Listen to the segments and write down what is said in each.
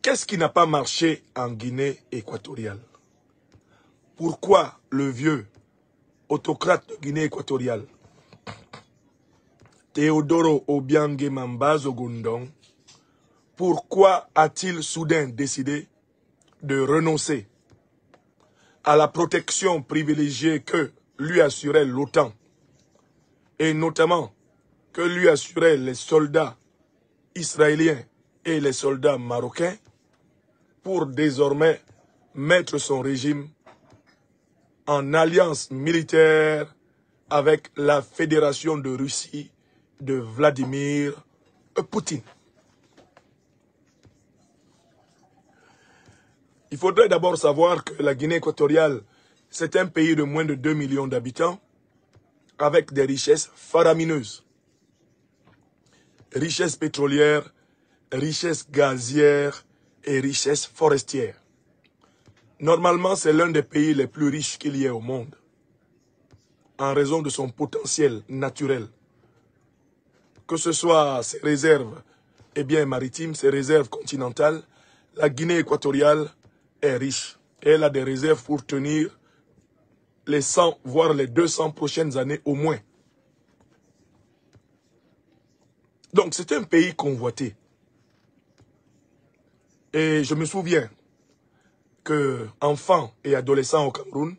Qu'est-ce qui n'a pas marché en Guinée équatoriale? Pourquoi le vieux autocrate de Guinée équatoriale, Teodoro Obiang Nguema Ogondong, pourquoi a-t-il soudain décidé de renoncer à la protection privilégiée que lui assurait l'OTAN et notamment que lui assuraient les soldats israéliens et les soldats marocains pour désormais mettre son régime en alliance militaire avec la Fédération de Russie de Vladimir Poutine? Il faudrait d'abord savoir que la Guinée équatoriale, c'est un pays de moins de 2 millions d'habitants avec des richesses faramineuses. Richesses pétrolières, richesses gazières et richesses forestières. Normalement, c'est l'un des pays les plus riches qu'il y ait au monde, en raison de son potentiel naturel. Que ce soit ses réserves maritimes, ses réserves continentales, la Guinée équatoriale est riche. Et elle a des réserves pour tenir les 100, voire les 200 prochaines années au moins. Donc c'est un pays convoité. Et je me souviens que, enfant et adolescent au Cameroun,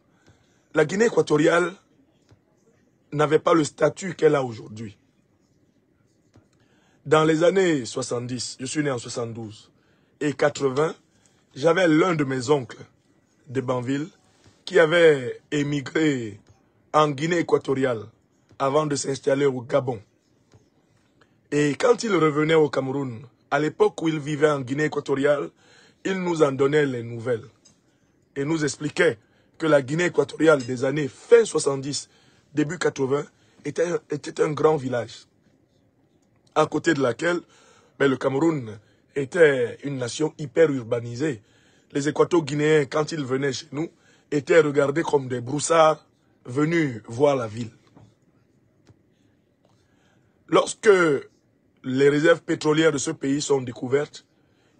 la Guinée équatoriale n'avait pas le statut qu'elle a aujourd'hui. Dans les années 70, je suis né en 72, et 80, j'avais l'un de mes oncles de Banville qui avait émigré en Guinée équatoriale avant de s'installer au Gabon. Et quand il revenait au Cameroun, à l'époque où il vivait en Guinée équatoriale, il nous en donnait les nouvelles et nous expliquait que la Guinée équatoriale des années fin 70, début 80, était un grand village, à côté de laquelle le Cameroun était une nation hyper urbanisée. Les Équato-Guinéens, quand ils venaient chez nous, étaient regardés comme des broussards venus voir la ville. Lorsque les réserves pétrolières de ce pays sont découvertes,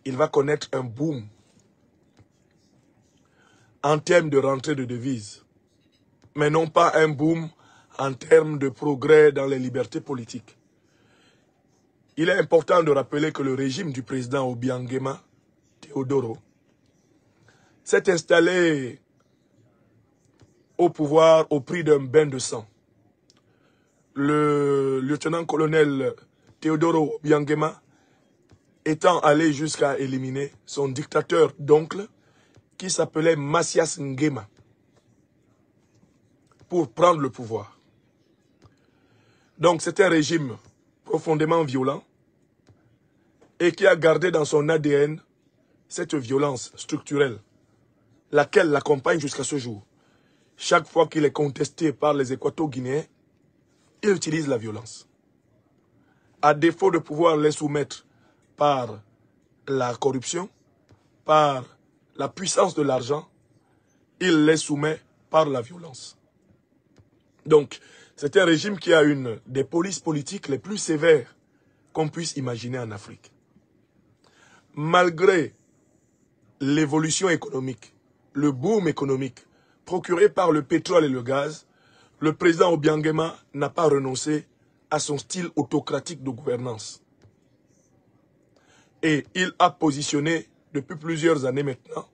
il va connaître un boom en termes de rentrée de devises, mais non pas un boom en termes de progrès dans les libertés politiques. Il est important de rappeler que le régime du président Obiang Nguema, Teodoro, s'est installé au pouvoir au prix d'un bain de sang. Le lieutenant-colonel Teodoro Obiang Nguema étant allé jusqu'à éliminer son dictateur d'oncle qui s'appelait Macias Nguema pour prendre le pouvoir. Donc c'est un régime profondément violent et qui a gardé dans son ADN cette violence structurelle, laquelle l'accompagne jusqu'à ce jour. Chaque fois qu'il est contesté par les Équato-Guinéens, il utilise la violence. À défaut de pouvoir les soumettre par la corruption, par la puissance de l'argent, il les soumet par la violence. Donc, c'est un régime qui a une des polices politiques les plus sévères qu'on puisse imaginer en Afrique. Malgré l'évolution économique, le boom économique procuré par le pétrole et le gaz, le président Obiang Nguema n'a pas renoncé à son style autocratique de gouvernance. Et il a positionné, depuis plusieurs années maintenant,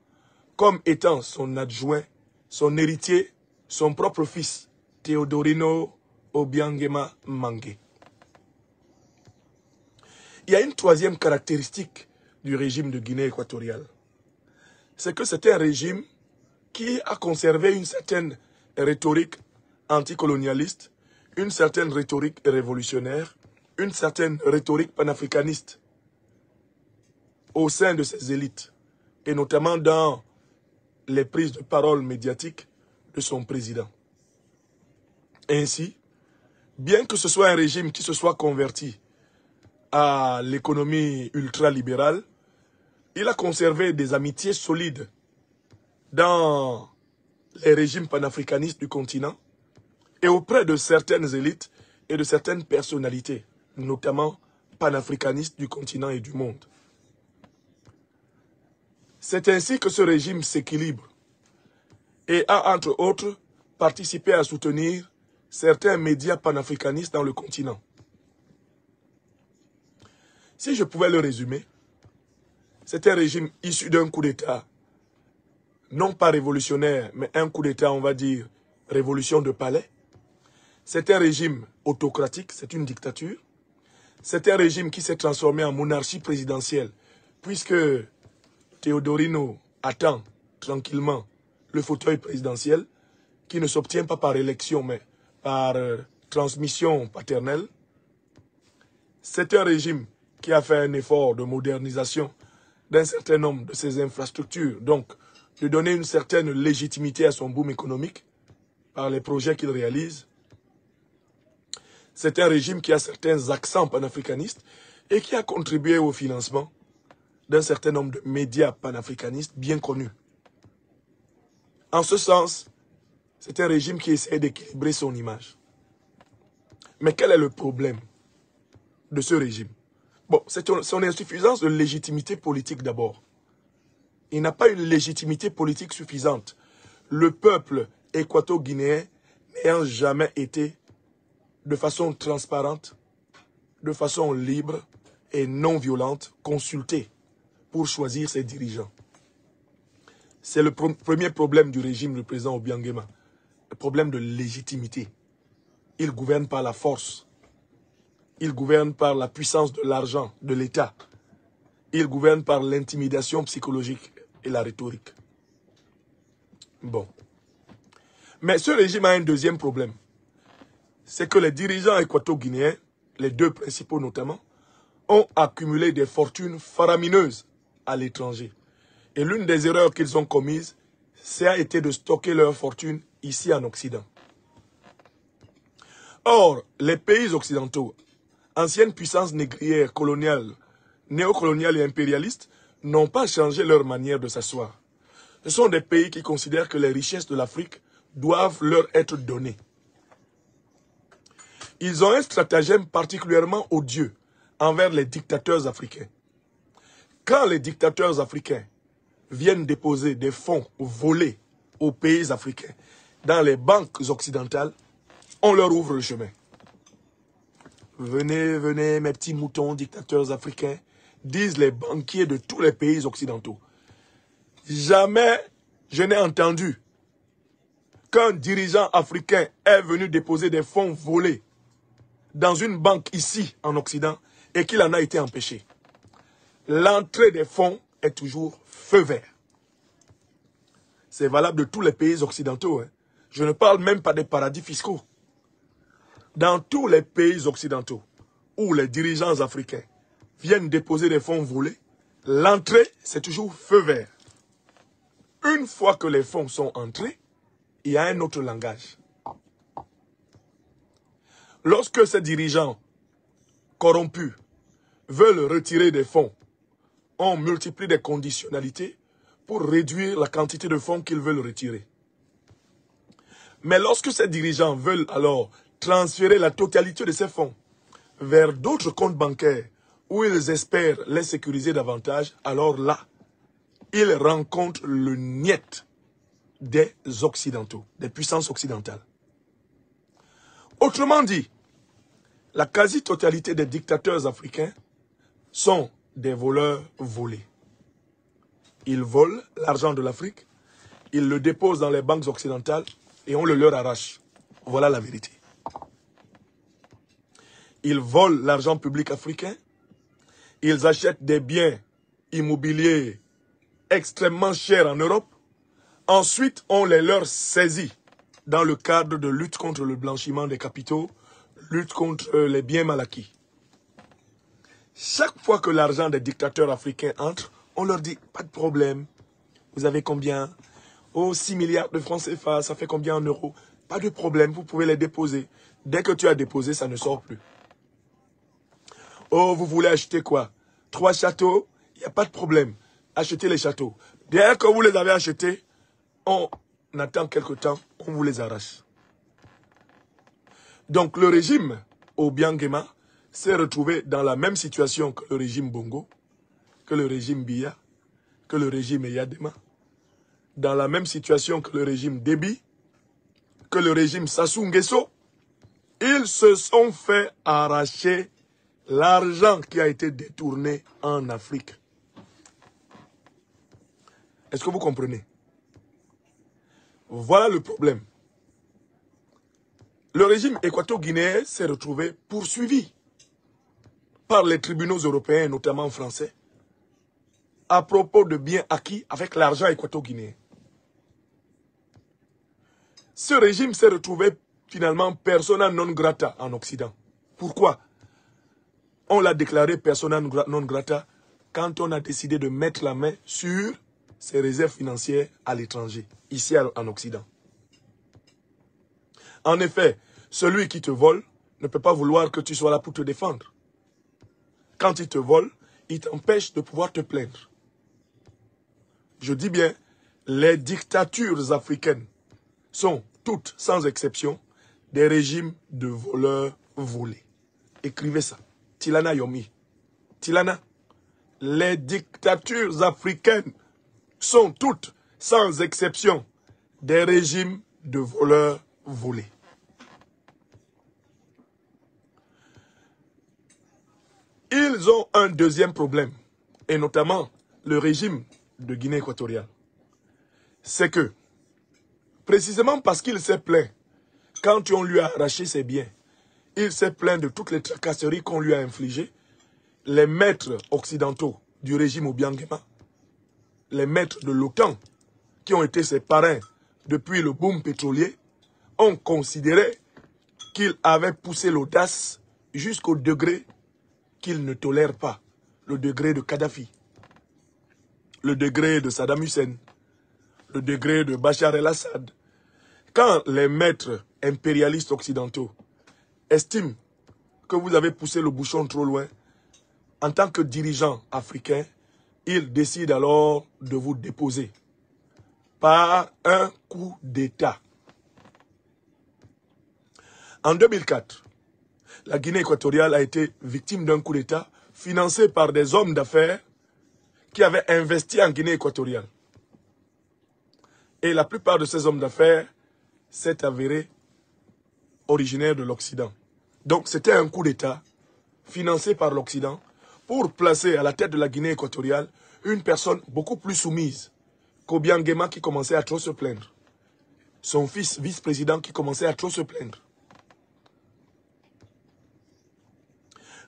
comme étant son adjoint, son héritier, son propre fils, Teodorino Obiang Nguema Mangue. Il y a une troisième caractéristique du régime de Guinée équatoriale. C'est que c'est un régime qui a conservé une certaine rhétorique anticolonialiste, une certaine rhétorique révolutionnaire, une certaine rhétorique panafricaniste au sein de ses élites, et notamment dans les prises de parole médiatiques de son président. Ainsi, bien que ce soit un régime qui se soit converti à l'économie ultralibérale, il a conservé des amitiés solides dans les régimes panafricanistes du continent et auprès de certaines élites et de certaines personnalités, notamment panafricanistes du continent et du monde. C'est ainsi que ce régime s'équilibre et a, entre autres, participé à soutenir certains médias panafricanistes dans le continent. Si je pouvais le résumer, c'est un régime issu d'un coup d'État, non pas révolutionnaire, mais un coup d'État, on va dire, révolution de palais. C'est un régime autocratique, c'est une dictature. C'est un régime qui s'est transformé en monarchie présidentielle, puisque Teodorino attend tranquillement le fauteuil présidentiel, qui ne s'obtient pas par élection, mais par transmission paternelle. C'est un régime qui a fait un effort de modernisation d'un certain nombre de ses infrastructures, donc de donner une certaine légitimité à son boom économique par les projets qu'il réalise. C'est un régime qui a certains accents panafricanistes et qui a contribué au financement d'un certain nombre de médias panafricanistes bien connus. En ce sens, c'est un régime qui essaie d'équilibrer son image. Mais quel est le problème de ce régime? Bon, c'est son insuffisance de légitimité politique d'abord. Il n'a pas une légitimité politique suffisante. Le peuple équato-guinéen n'ayant jamais été de façon transparente, de façon libre et non violente, consulté pour choisir ses dirigeants. C'est le premier problème du régime du président Obiangema, le problème de légitimité. Il gouverne par la force, il gouverne par la puissance de l'argent, de l'État, il gouverne par l'intimidation psychologique et la rhétorique. Bon. Mais ce régime a un deuxième problème. C'est que les dirigeants équato-guinéens, les deux principaux notamment, ont accumulé des fortunes faramineuses à l'étranger. Et l'une des erreurs qu'ils ont commises, ça a été de stocker leurs fortunes ici en Occident. Or, les pays occidentaux, anciennes puissances négrières, coloniales, néocoloniales et impérialistes, n'ont pas changé leur manière de s'asseoir. Ce sont des pays qui considèrent que les richesses de l'Afrique doivent leur être données. Ils ont un stratagème particulièrement odieux envers les dictateurs africains. Quand les dictateurs africains viennent déposer des fonds volés aux pays africains dans les banques occidentales, on leur ouvre le chemin. Venez, venez, mes petits moutons dictateurs africains, disent les banquiers de tous les pays occidentaux. Jamais je n'ai entendu qu'un dirigeant africain est venu déposer des fonds volés dans une banque ici en Occident et qu'il en a été empêché. L'entrée des fonds est toujours feu vert. C'est valable de tous les pays occidentaux. Hein. Je ne parle même pas des paradis fiscaux. Dans tous les pays occidentaux où les dirigeants africains viennent déposer des fonds volés, l'entrée, c'est toujours feu vert. Une fois que les fonds sont entrés, il y a un autre langage. Lorsque ces dirigeants corrompus veulent retirer des fonds, on multiplie des conditionnalités pour réduire la quantité de fonds qu'ils veulent retirer. Mais lorsque ces dirigeants veulent alors transférer la totalité de ces fonds vers d'autres comptes bancaires où ils espèrent les sécuriser davantage, alors là, ils rencontrent le niet des Occidentaux, des puissances occidentales. Autrement dit, la quasi-totalité des dictateurs africains sont des voleurs volés. Ils volent l'argent de l'Afrique, ils le déposent dans les banques occidentales et on le leur arrache. Voilà la vérité. Ils volent l'argent public africain, ils achètent des biens immobiliers extrêmement chers en Europe, ensuite on les leur saisit dans le cadre de lutte contre le blanchiment des capitaux, lutte contre les biens mal acquis. Chaque fois que l'argent des dictateurs africains entre, on leur dit, pas de problème, vous avez combien? Oh, 6 milliards de francs CFA, ça fait combien en euros? Pas de problème, vous pouvez les déposer. Dès que tu as déposé, ça ne sort plus. Oh, vous voulez acheter quoi? 3 châteaux? Il n'y a pas de problème. Achetez les châteaux. Dès que vous les avez achetés, on attend quelque temps, on vous les arrache. Donc le régime Obiangema s'est retrouvé dans la même situation que le régime Bongo, que le régime Biya, que le régime Yadema, dans la même situation que le régime Déby, que le régime Sassou Nguesso, ils se sont fait arracher l'argent qui a été détourné en Afrique. Est-ce que vous comprenez? Voilà le problème. Le régime équato-guinéen s'est retrouvé poursuivi par les tribunaux européens, notamment français, à propos de biens acquis avec l'argent équato-guinéen. Ce régime s'est retrouvé finalement persona non grata en Occident. Pourquoi? On l'a déclaré persona non grata quand on a décidé de mettre la main sur ses réserves financières à l'étranger, ici en Occident. En effet, celui qui te vole ne peut pas vouloir que tu sois là pour te défendre. Quand il te vole, il t'empêche de pouvoir te plaindre. Je dis bien, les dictatures africaines sont toutes, sans exception, des régimes de voleurs volés. Écrivez ça. Tilana Yomi. Tilana. Les dictatures africaines sont toutes, sans exception, des régimes de voleurs volés. Ils ont un deuxième problème, et notamment le régime de Guinée équatoriale. C'est que, précisément parce qu'il s'est plaint, quand on lui a arraché ses biens, il s'est plaint de toutes les tracasseries qu'on lui a infligées, les maîtres occidentaux du régime Obiangema, les maîtres de l'OTAN, qui ont été ses parrains depuis le boom pétrolier, ont considéré qu'il avait poussé l'audace jusqu'au degré qu'il ne tolère pas, le degré de Kadhafi, le degré de Saddam Hussein, le degré de Bachar el-Assad. Quand les maîtres impérialistes occidentaux estiment que vous avez poussé le bouchon trop loin, en tant que dirigeant africain, ils décident alors de vous déposer par un coup d'État. En 2004, la Guinée équatoriale a été victime d'un coup d'État financé par des hommes d'affaires qui avaient investi en Guinée équatoriale. Et la plupart de ces hommes d'affaires s'est avéré originaire de l'Occident. Donc c'était un coup d'État financé par l'Occident pour placer à la tête de la Guinée équatoriale une personne beaucoup plus soumise qu'Obiangema qui commençait à trop se plaindre. Son fils vice-président qui commençait à trop se plaindre.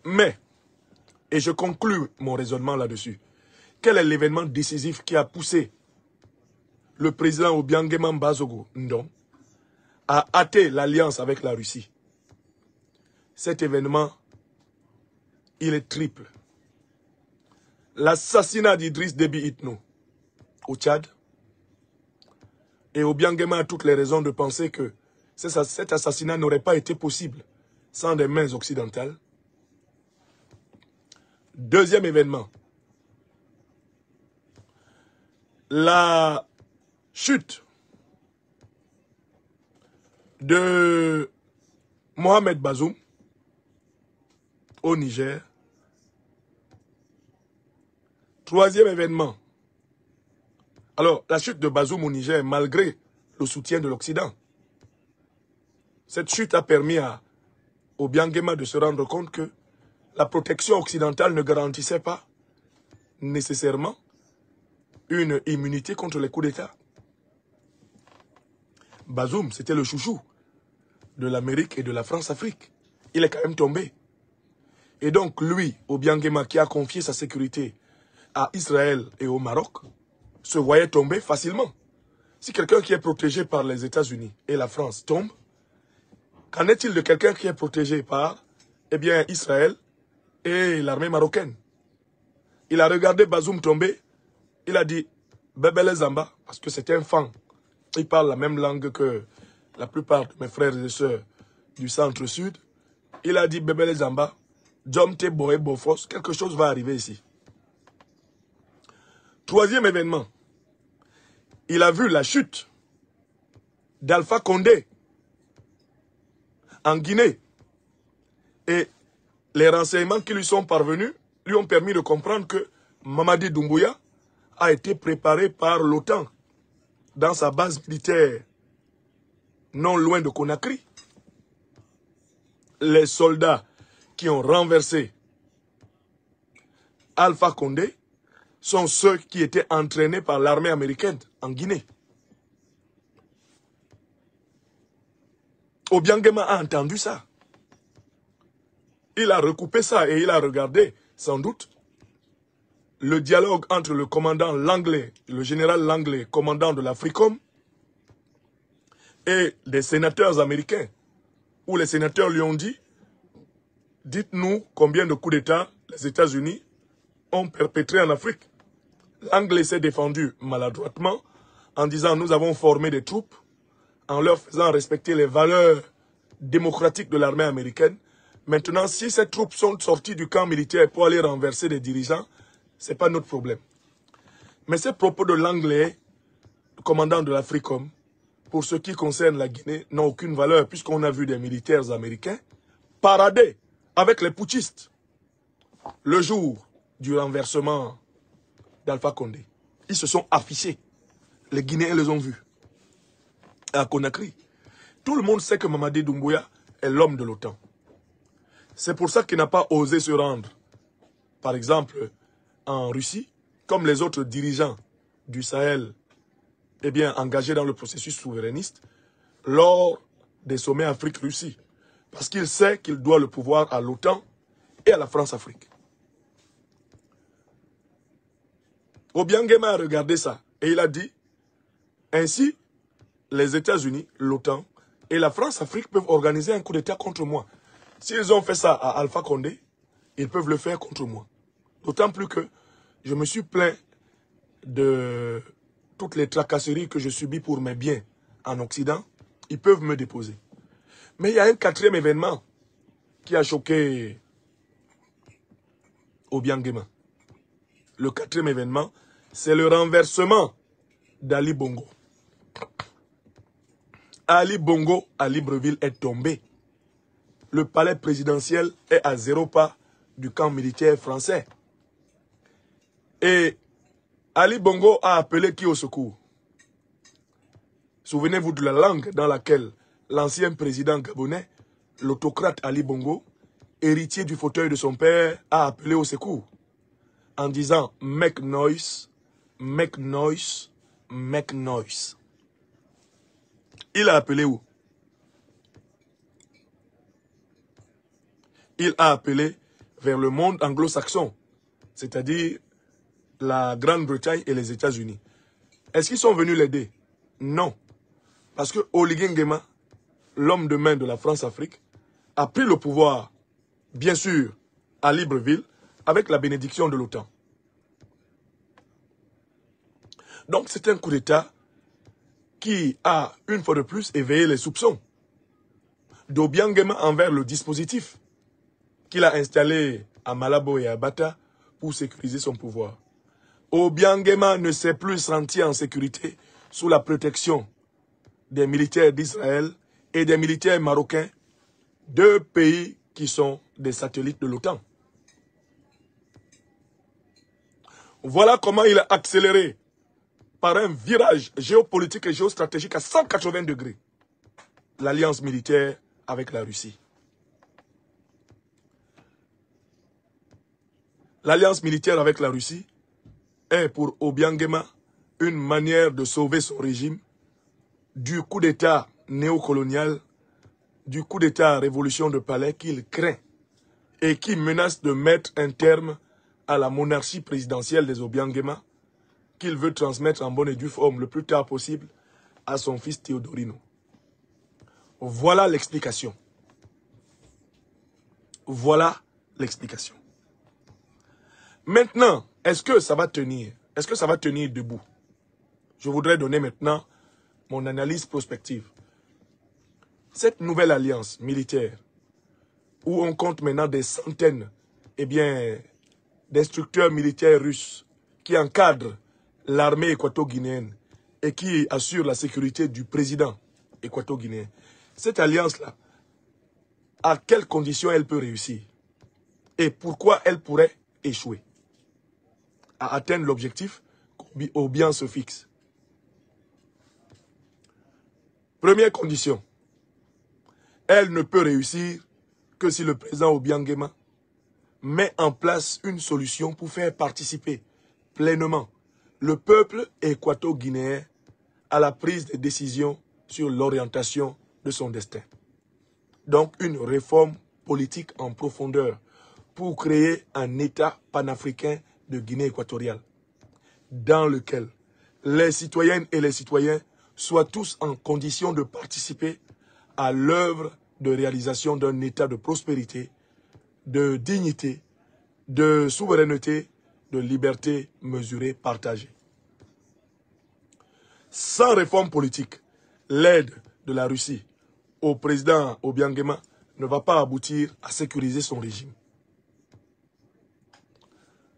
Mais, et je conclus mon raisonnement là-dessus, quel est l'événement décisif qui a poussé le président Obiangema Mbazogo Ndong à hâter l'alliance avec la Russie? Cet événement, il est triple. L'assassinat d'Idriss Déby Itno au Tchad. Et Obiangema a toutes les raisons de penser que cet assassinat n'aurait pas été possible sans des mains occidentales. Deuxième événement, la chute de Mohamed Bazoum au Niger. Troisième événement, alors la chute de Bazoum au Niger malgré le soutien de l'Occident. Cette chute a permis à Obiangema de se rendre compte que la protection occidentale ne garantissait pas nécessairement une immunité contre les coups d'État. Bazoum, c'était le chouchou de l'Amérique et de la France-Afrique. Il est quand même tombé. Et donc lui, Obiangema, qui a confié sa sécurité à Israël et au Maroc, se voyait tomber facilement. Si quelqu'un qui est protégé par les États-Unis et la France tombe, qu'en est-il de quelqu'un qui est protégé par, eh bien, Israël et l'armée marocaine? Il a regardé Bazoum tomber, il a dit « Bébélé Zamba », parce que c'est un fan. Il parle la même langue que la plupart de mes frères et sœurs du centre-sud. Il a dit « Bébélé Zamba, Djomte Boé Bofos, quelque chose va arriver ici ». Troisième événement, il a vu la chute d'Alpha Condé en Guinée. Et les renseignements qui lui sont parvenus lui ont permis de comprendre que Mamadi Doumbouya a été préparé par l'OTAN dans sa base militaire non loin de Conakry. Les soldats qui ont renversé Alpha Condé sont ceux qui étaient entraînés par l'armée américaine en Guinée. Obiangema a entendu ça. Il a recoupé ça et il a regardé, sans doute, le dialogue entre le commandant Langlais, le général Langlais, commandant de l'Africom, et des sénateurs américains, où les sénateurs lui ont dit, dites-nous combien de coups d'État les États-Unis ont perpétrés en Afrique. Langlais s'est défendu maladroitement en disant, nous avons formé des troupes en leur faisant respecter les valeurs démocratiques de l'armée américaine. Maintenant, si ces troupes sont sorties du camp militaire pour aller renverser des dirigeants, ce n'est pas notre problème. Mais ces propos de Langlais, commandant de l'Africom, pour ce qui concerne la Guinée, n'ont aucune valeur puisqu'on a vu des militaires américains parader avec les putschistes le jour du renversement d'Alpha Condé. Ils se sont affichés. Les Guinéens les ont vus. À Conakry. Tout le monde sait que Mamadi Doumbouya est l'homme de l'OTAN. C'est pour ça qu'il n'a pas osé se rendre, par exemple, en Russie, comme les autres dirigeants du Sahel, eh bien, engagés dans le processus souverainiste, lors des sommets Afrique-Russie. Parce qu'il sait qu'il doit le pouvoir à l'OTAN et à la France-Afrique. Obiangema a regardé ça et il a dit, ainsi, les États-Unis, l'OTAN et la France-Afrique peuvent organiser un coup d'État contre moi. S'ils ont fait ça à Alpha Condé, ils peuvent le faire contre moi. D'autant plus que je me suis plaint de toutes les tracasseries que je subis pour mes biens en Occident. Ils peuvent me déposer. Mais il y a un quatrième événement qui a choqué Obiangema. Le quatrième événement, c'est le renversement d'Ali Bongo. Ali Bongo à Libreville est tombé. Le palais présidentiel est à 0 pas du camp militaire français. Et Ali Bongo a appelé qui au secours? Souvenez-vous de la langue dans laquelle l'ancien président gabonais, l'autocrate Ali Bongo, héritier du fauteuil de son père, a appelé au secours. En disant « make noise, make noise, make noise ». Il a appelé où? Il a appelé vers le monde anglo-saxon, c'est-à-dire la Grande-Bretagne et les États-Unis. Est-ce qu'ils sont venus l'aider? Non. Parce que Oligui Nguema, l'homme de main de la France-Afrique, a pris le pouvoir, bien sûr, à Libreville, avec la bénédiction de l'OTAN. Donc c'est un coup d'État qui a, une fois de plus, éveillé les soupçons d'Obiangema envers le dispositif qu'il a installé à Malabo et à Bata pour sécuriser son pouvoir. Obiangema ne s'est plus senti en sécurité sous la protection des militaires d'Israël et des militaires marocains, deux pays qui sont des satellites de l'OTAN. Voilà comment il a accéléré par un virage géopolitique et géostratégique à 180 degrés l'alliance militaire avec la Russie. L'alliance militaire avec la Russie est pour Obiangema une manière de sauver son régime du coup d'État néocolonial, du coup d'État révolution de palais qu'il craint et qui menace de mettre un terme à la monarchie présidentielle des Obiangema qu'il veut transmettre en bonne et due forme le plus tard possible à son fils Teodorino. Voilà l'explication. Voilà l'explication. Maintenant, est-ce que ça va tenir? Est-ce que ça va tenir debout? Je voudrais donner maintenant mon analyse prospective. Cette nouvelle alliance militaire, où on compte maintenant des centaines, eh bien, d'instructeurs militaires russes qui encadrent l'armée équato-guinéenne et qui assure la sécurité du président équato-guinéen. Cette alliance-là, à quelles conditions elle peut réussir? Et pourquoi elle pourrait échouer à atteindre l'objectif qu'on au bien se fixe. Première condition, elle ne peut réussir que si le président Obiang Nguema met en place une solution pour faire participer pleinement le peuple équato-guinéen à la prise de décisions sur l'orientation de son destin. Donc une réforme politique en profondeur pour créer un État panafricain de Guinée équatoriale dans lequel les citoyennes et les citoyens soient tous en condition de participer à l'œuvre de réalisation d'un état de prospérité, de dignité, de souveraineté, de liberté mesurée, partagée. Sans réforme politique, l'aide de la Russie au président Obiang Nguema ne va pas aboutir à sécuriser son régime.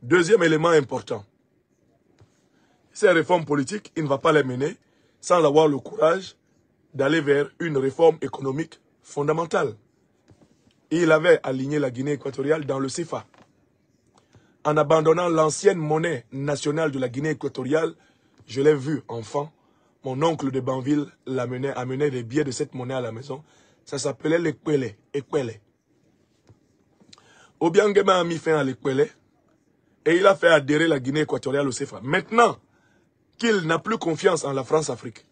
Deuxième élément important, ces réformes politiques, il ne va pas les mener sans avoir le courage d'aller vers une réforme économique fondamentale. Et il avait aligné la Guinée équatoriale dans le CFA. En abandonnant l'ancienne monnaie nationale de la Guinée équatoriale, je l'ai vu enfant, mon oncle de Banville amenait les billets de cette monnaie à la maison. Ça s'appelait l'Ekwele. Obiang Nguema a mis fin à l'Ekwele et il a fait adhérer la Guinée équatoriale au CFA. Maintenant qu'il n'a plus confiance en la France-Afrique,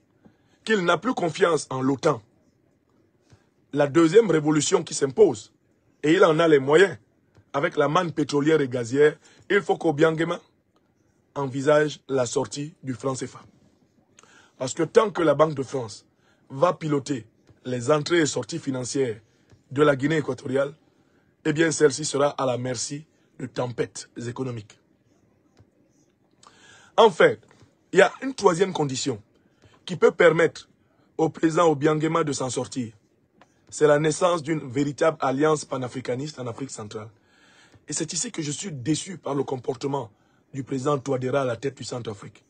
qu'il n'a plus confiance en l'OTAN, la deuxième révolution qui s'impose, et il en a les moyens, avec la manne pétrolière et gazière, il faut qu'Obiang Nguema envisage la sortie du franc CFA. Parce que tant que la Banque de France va piloter les entrées et sorties financières de la Guinée équatoriale, eh bien celle-ci sera à la merci de tempêtes économiques. Enfin, il y a une troisième condition qui peut permettre au président Obiang Nguema de s'en sortir. C'est la naissance d'une véritable alliance panafricaniste en Afrique centrale. Et c'est ici que je suis déçu par le comportement du président Touadéra à la tête du Centrafrique.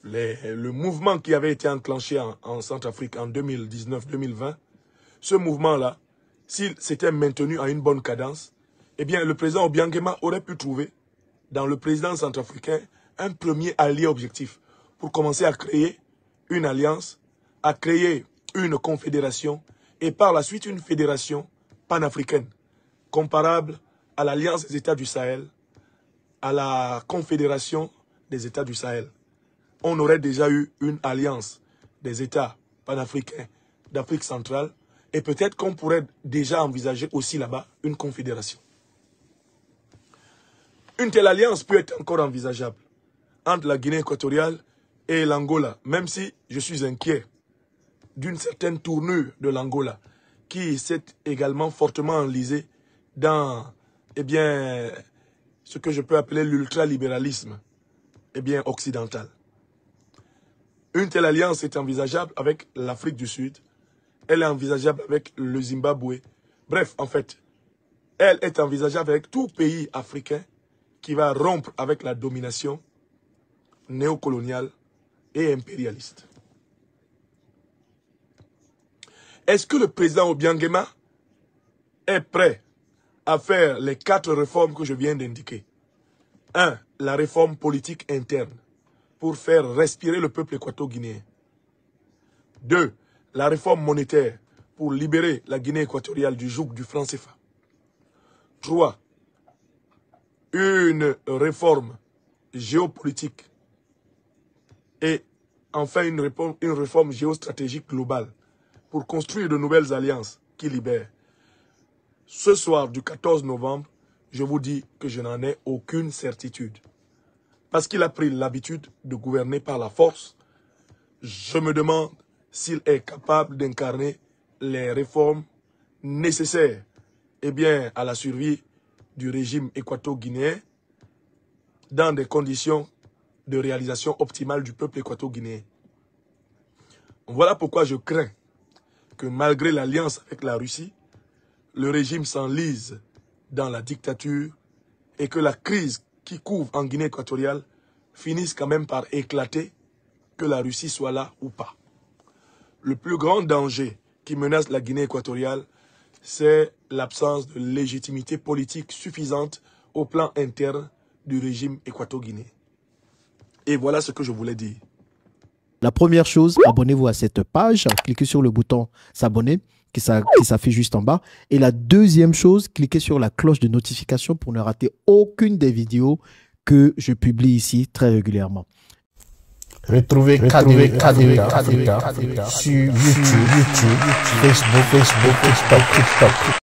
Le mouvement qui avait été enclenché en Centrafrique en 2019-2020, ce mouvement-là, s'il s'était maintenu à une bonne cadence, eh bien le président Obiang Nguema aurait pu trouver dans le président centrafricain un premier allié objectif pour commencer à créer une alliance, à créer une confédération et par la suite une fédération panafricaine comparable à l'Alliance des États du Sahel, à la Confédération des États du Sahel. On aurait déjà eu une alliance des États panafricains d'Afrique centrale et peut-être qu'on pourrait déjà envisager aussi là-bas une confédération. Une telle alliance peut être encore envisageable entre la Guinée équatoriale et l'Angola, même si je suis inquiet d'une certaine tournure de l'Angola qui s'est également fortement enlisée dans ce que je peux appeler l'ultralibéralisme occidental. Une telle alliance est envisageable avec l'Afrique du Sud, elle est envisageable avec le Zimbabwe. Bref, en fait, elle est envisageable avec tout pays africain qui va rompre avec la domination néocoloniale et impérialiste. Est-ce que le président Obiang Nguema est prêt à faire les 4 réformes que je viens d'indiquer? 1. La réforme politique interne pour faire respirer le peuple équato-guinéen. 2. La réforme monétaire pour libérer la Guinée équatoriale du joug du franc CFA. 3. Une réforme géopolitique et enfin une réforme géostratégique globale pour construire de nouvelles alliances qui libèrent. Ce soir du 14 novembre, je vous dis que je n'en ai aucune certitude. Parce qu'il a pris l'habitude de gouverner par la force, je me demande s'il est capable d'incarner les réformes nécessaires à la survie du régime équato-guinéen dans des conditions de réalisation optimale du peuple équato-guinéen. Voilà pourquoi je crains que malgré l'alliance avec la Russie, le régime s'enlise dans la dictature et que la crise qui couvre en Guinée équatoriale finisse quand même par éclater, que la Russie soit là ou pas. Le plus grand danger qui menace la Guinée équatoriale, c'est l'absence de légitimité politique suffisante au plan interne du régime équato-guinéen. Et voilà ce que je voulais dire. La première chose, abonnez-vous à cette page, cliquez sur le bouton s'abonner qui s'affiche juste en bas. Et la deuxième chose, cliquez sur la cloche de notification pour ne rater aucune des vidéos que je publie ici très régulièrement. Retrouvez KDW Africa sur YouTube, Facebook, TikTok.